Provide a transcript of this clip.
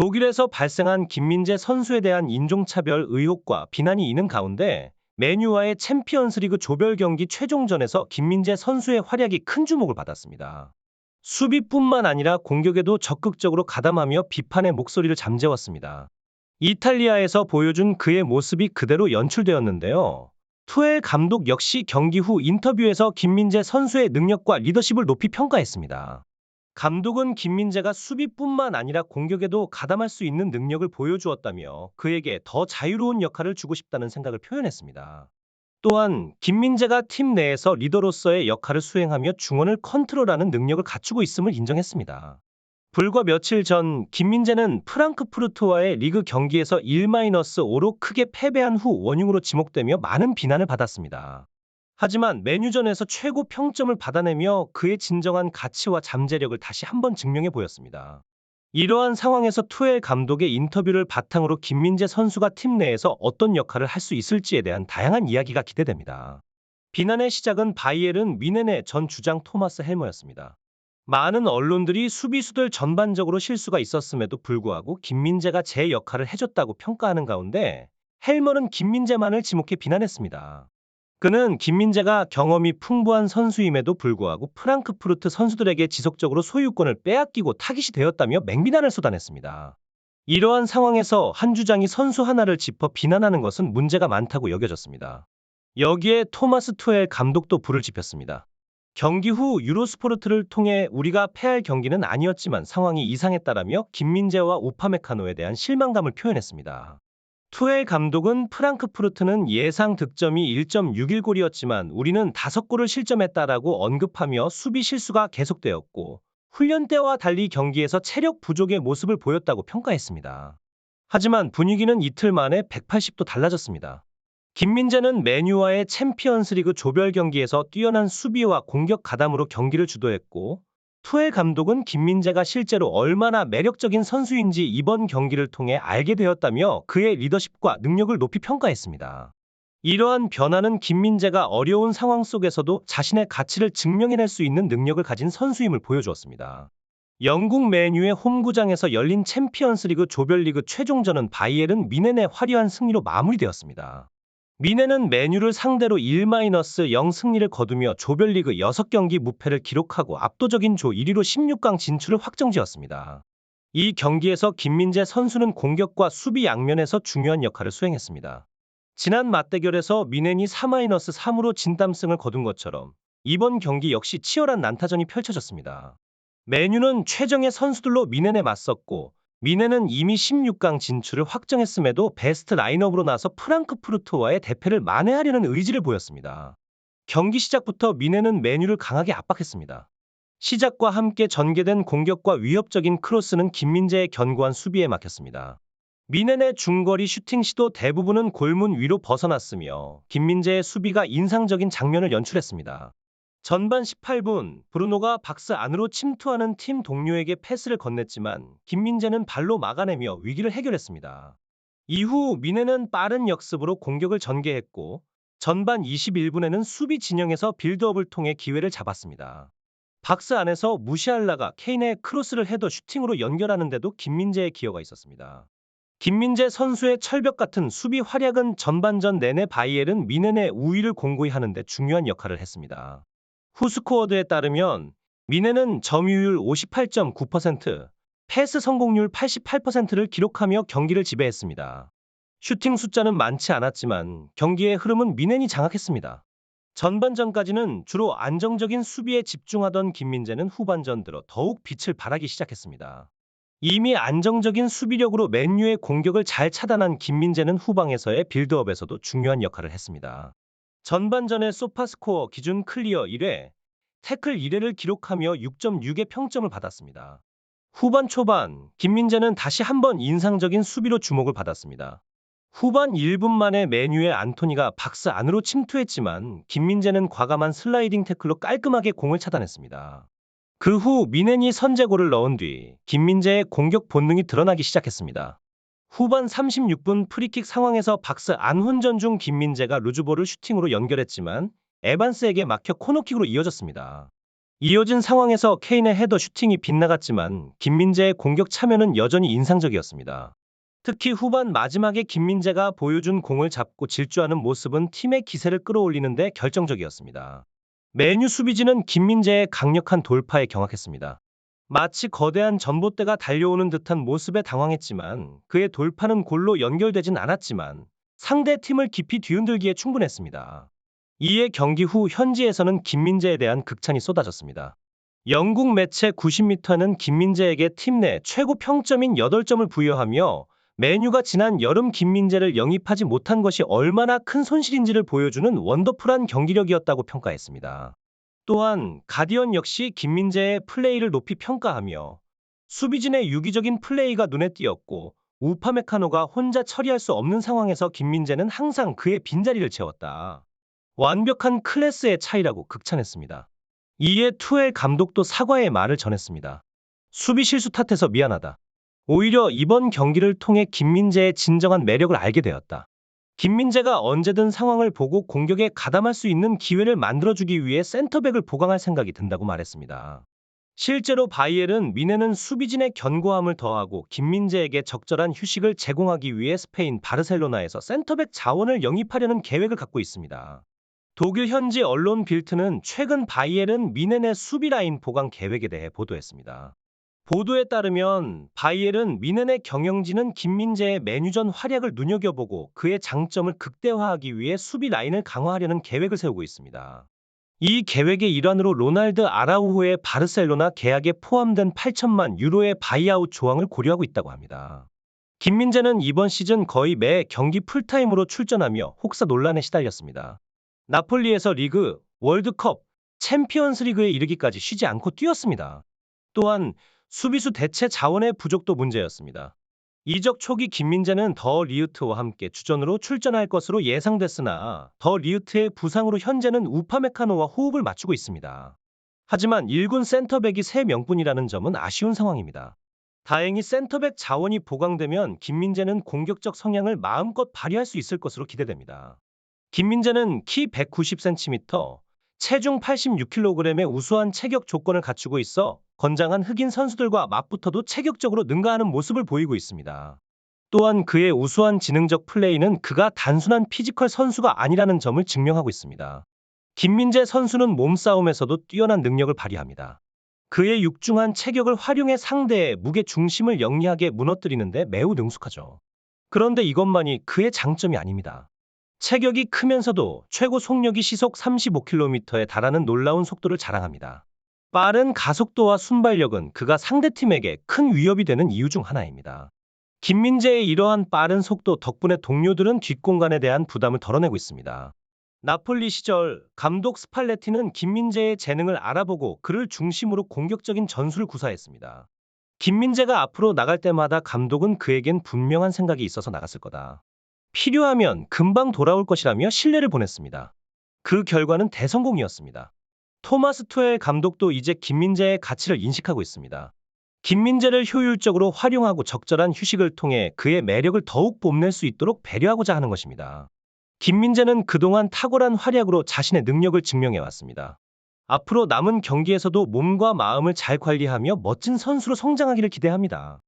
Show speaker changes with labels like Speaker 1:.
Speaker 1: 독일에서 발생한 김민재 선수에 대한 인종차별 의혹과 비난이 있는 가운데 맨유와의 챔피언스리그 조별 경기 최종전에서 김민재 선수의 활약이 큰 주목을 받았습니다. 수비뿐만 아니라 공격에도 적극적으로 가담하며 비판의 목소리를 잠재웠습니다. 이탈리아에서 보여준 그의 모습이 그대로 연출되었는데요. 투엘 감독 역시 경기 후 인터뷰에서 김민재 선수의 능력과 리더십을 높이 평가했습니다. 감독은 김민재가 수비뿐만 아니라 공격에도 가담할 수 있는 능력을 보여주었다며 그에게 더 자유로운 역할을 주고 싶다는 생각을 표현했습니다. 또한 김민재가 팀 내에서 리더로서의 역할을 수행하며 중원을 컨트롤하는 능력을 갖추고 있음을 인정했습니다. 불과 며칠 전 김민재는 프랑크푸르트와의 리그 경기에서 1-5로 크게 패배한 후 원흉으로 지목되며 많은 비난을 받았습니다. 하지만 맨유전에서 최고 평점을 받아내며 그의 진정한 가치와 잠재력을 다시 한번 증명해 보였습니다. 이러한 상황에서 투엘 감독의 인터뷰를 바탕으로 김민재 선수가 팀 내에서 어떤 역할을 할 수 있을지에 대한 다양한 이야기가 기대됩니다. 비난의 시작은 바이에른 뮌헨의 전 주장 토마스 헬머였습니다. 많은 언론들이 수비수들 전반적으로 실수가 있었음에도 불구하고 김민재가 제 역할을 해줬다고 평가하는 가운데 헬머는 김민재만을 지목해 비난했습니다. 그는 김민재가 경험이 풍부한 선수임에도 불구하고 프랑크푸르트 선수들에게 지속적으로 소유권을 빼앗기고 타깃이 되었다며 맹비난을 쏟아냈습니다. 이러한 상황에서 한 주장이 선수 하나를 짚어 비난하는 것은 문제가 많다고 여겨졌습니다. 여기에 토마스 투엘 감독도 불을 지폈습니다. 경기 후 유로스포르트를 통해 우리가 패할 경기는 아니었지만 상황이 이상했다라며 김민재와 우파메카노에 대한 실망감을 표현했습니다. 투엘 감독은 프랑크푸르트는 예상 득점이 1.61골이었지만 우리는 5골을 실점했다라고 언급하며 수비 실수가 계속되었고 훈련 때와 달리 경기에서 체력 부족의 모습을 보였다고 평가했습니다. 하지만 분위기는 이틀 만에 180도 달라졌습니다. 김민재는 맨유와의 챔피언스리그 조별 경기에서 뛰어난 수비와 공격 가담으로 경기를 주도했고 투엘 감독은 김민재가 실제로 얼마나 매력적인 선수인지 이번 경기를 통해 알게 되었다며 그의 리더십과 능력을 높이 평가했습니다. 이러한 변화는 김민재가 어려운 상황 속에서도 자신의 가치를 증명해낼 수 있는 능력을 가진 선수임을 보여주었습니다. 영국 맨유의 홈구장에서 열린 챔피언스리그 조별리그 최종전은 바이에른 뮌헨의 화려한 승리로 마무리되었습니다. 뮌헨은 맨유를 상대로 1-0 승리를 거두며 조별리그 6경기 무패를 기록하고 압도적인 조 1위로 16강 진출을 확정지었습니다. 이 경기에서 김민재 선수는 공격과 수비 양면에서 중요한 역할을 수행했습니다. 지난 맞대결에서 뮌헨이 4-3으로 진땀승을 거둔 것처럼 이번 경기 역시 치열한 난타전이 펼쳐졌습니다. 맨유는 최정예 선수들로 뮌헨에 맞섰고 뮌헨은 이미 16강 진출을 확정했음에도 베스트 라인업으로 나서 프랑크푸르트와의 대패를 만회하려는 의지를 보였습니다. 경기 시작부터 뮌헨은 맨유를 강하게 압박했습니다. 시작과 함께 전개된 공격과 위협적인 크로스는 김민재의 견고한 수비에 막혔습니다. 뮌헨의 중거리 슈팅 시도 대부분은 골문 위로 벗어났으며 김민재의 수비가 인상적인 장면을 연출했습니다. 전반 18분 브루노가 박스 안으로 침투하는 팀 동료에게 패스를 건넸지만 김민재는 발로 막아내며 위기를 해결했습니다. 이후 뮌헨은 빠른 역습으로 공격을 전개했고 전반 21분에는 수비 진영에서 빌드업을 통해 기회를 잡았습니다. 박스 안에서 무시알라가 케인의 크로스를 헤더 슈팅으로 연결하는데도 김민재의 기여가 있었습니다. 김민재 선수의 철벽 같은 수비 활약은 전반전 내내 바이에른 뮌헨의 우위를 공고히 하는데 중요한 역할을 했습니다. 후스코어드에 따르면 뮌헨은 점유율 58.9%, 패스 성공률 88%를 기록하며 경기를 지배했습니다. 슈팅 숫자는 많지 않았지만 경기의 흐름은 뮌헨이 장악했습니다. 전반전까지는 주로 안정적인 수비에 집중하던 김민재는 후반전 들어 더욱 빛을 발하기 시작했습니다. 이미 안정적인 수비력으로 맨유의 공격을 잘 차단한 김민재는 후방에서의 빌드업에서도 중요한 역할을 했습니다. 전반전의 소파스코어 기준 클리어 1회, 태클 1회를 기록하며 6.6의 평점을 받았습니다. 후반 초반, 김민재는 다시 한번 인상적인 수비로 주목을 받았습니다. 후반 1분 만에 맨유의 안토니가 박스 안으로 침투했지만 김민재는 과감한 슬라이딩 태클로 깔끔하게 공을 차단했습니다. 그 후 뮌헨이 선제골을 넣은 뒤 김민재의 공격 본능이 드러나기 시작했습니다. 후반 36분 프리킥 상황에서 박스 안 혼전 중 김민재가 루즈볼을 슈팅으로 연결했지만 에반스에게 막혀 코너킥으로 이어졌습니다. 이어진 상황에서 케인의 헤더 슈팅이 빗나갔지만 김민재의 공격 참여는 여전히 인상적이었습니다. 특히 후반 마지막에 김민재가 보여준 공을 잡고 질주하는 모습은 팀의 기세를 끌어올리는 데 결정적이었습니다. 메뉴 수비진은 김민재의 강력한 돌파에 경악했습니다. 마치 거대한 전봇대가 달려오는 듯한 모습에 당황했지만 그의 돌파는 골로 연결되진 않았지만 상대 팀을 깊이 뒤흔들기에 충분했습니다. 이에 경기 후 현지에서는 김민재에 대한 극찬이 쏟아졌습니다. 영국 매체 90m는 김민재에게 팀 내 최고 평점인 8점을 부여하며 메뉴가 지난 여름 김민재를 영입하지 못한 것이 얼마나 큰 손실인지를 보여주는 원더풀한 경기력이었다고 평가했습니다. 또한 가디언 역시 김민재의 플레이를 높이 평가하며 수비진의 유기적인 플레이가 눈에 띄었고 우파메카노가 혼자 처리할 수 없는 상황에서 김민재는 항상 그의 빈자리를 채웠다. 완벽한 클래스의 차이라고 극찬했습니다. 이에 투엘 감독도 사과의 말을 전했습니다. 수비 실수 탓해서 미안하다. 오히려 이번 경기를 통해 김민재의 진정한 매력을 알게 되었다. 김민재가 언제든 상황을 보고 공격에 가담할 수 있는 기회를 만들어주기 위해 센터백을 보강할 생각이 든다고 말했습니다. 실제로 바이에른 뮌헨은 수비진의 견고함을 더하고 김민재에게 적절한 휴식을 제공하기 위해 스페인 바르셀로나에서 센터백 자원을 영입하려는 계획을 갖고 있습니다. 독일 현지 언론 빌트는 최근 바이에른 뮌헨의 수비 라인 보강 계획에 대해 보도했습니다. 보도에 따르면 바이에른 뮌헨의 경영진은 김민재의 메뉴전 활약을 눈여겨보고 그의 장점을 극대화하기 위해 수비 라인을 강화하려는 계획을 세우고 있습니다. 이 계획의 일환으로 로날드 아라우호의 바르셀로나 계약에 포함된 8천만 유로의 바이아웃 조항을 고려하고 있다고 합니다. 김민재는 이번 시즌 거의 매 경기 풀타임으로 출전하며 혹사 논란에 시달렸습니다. 나폴리에서 리그, 월드컵, 챔피언스 리그에 이르기까지 쉬지 않고 뛰었습니다. 또한 수비수 대체 자원의 부족도 문제였습니다. 이적 초기 김민재는 더 리우트와 함께 주전으로 출전할 것으로 예상됐으나 더 리우트의 부상으로 현재는 우파메카노와 호흡을 맞추고 있습니다. 하지만 1군 센터백이 3명뿐이라는 점은 아쉬운 상황입니다. 다행히 센터백 자원이 보강되면 김민재는 공격적 성향을 마음껏 발휘할 수 있을 것으로 기대됩니다. 김민재는 키 190cm, 체중 86kg의 우수한 체격 조건을 갖추고 있어 건장한 흑인 선수들과 맞붙어도 체격적으로 능가하는 모습을 보이고 있습니다. 또한 그의 우수한 지능적 플레이는 그가 단순한 피지컬 선수가 아니라는 점을 증명하고 있습니다. 김민재 선수는 몸싸움에서도 뛰어난 능력을 발휘합니다. 그의 육중한 체격을 활용해 상대의 무게 중심을 영리하게 무너뜨리는데 매우 능숙하죠. 그런데 이것만이 그의 장점이 아닙니다. 체격이 크면서도 최고 속력이 시속 35km에 달하는 놀라운 속도를 자랑합니다. 빠른 가속도와 순발력은 그가 상대팀에게 큰 위협이 되는 이유 중 하나입니다. 김민재의 이러한 빠른 속도 덕분에 동료들은 뒷공간에 대한 부담을 덜어내고 있습니다. 나폴리 시절 감독 스팔레티는 김민재의 재능을 알아보고 그를 중심으로 공격적인 전술을 구사했습니다. 김민재가 앞으로 나갈 때마다 감독은 그에겐 분명한 생각이 있어서 나갔을 거다. 필요하면 금방 돌아올 것이라며 신뢰를 보냈습니다. 그 결과는 대성공이었습니다. 토마스 투엘 감독도 이제 김민재의 가치를 인식하고 있습니다. 김민재를 효율적으로 활용하고 적절한 휴식을 통해 그의 매력을 더욱 뽐낼 수 있도록 배려하고자 하는 것입니다. 김민재는 그동안 탁월한 활약으로 자신의 능력을 증명해왔습니다. 앞으로 남은 경기에서도 몸과 마음을 잘 관리하며 멋진 선수로 성장하기를 기대합니다.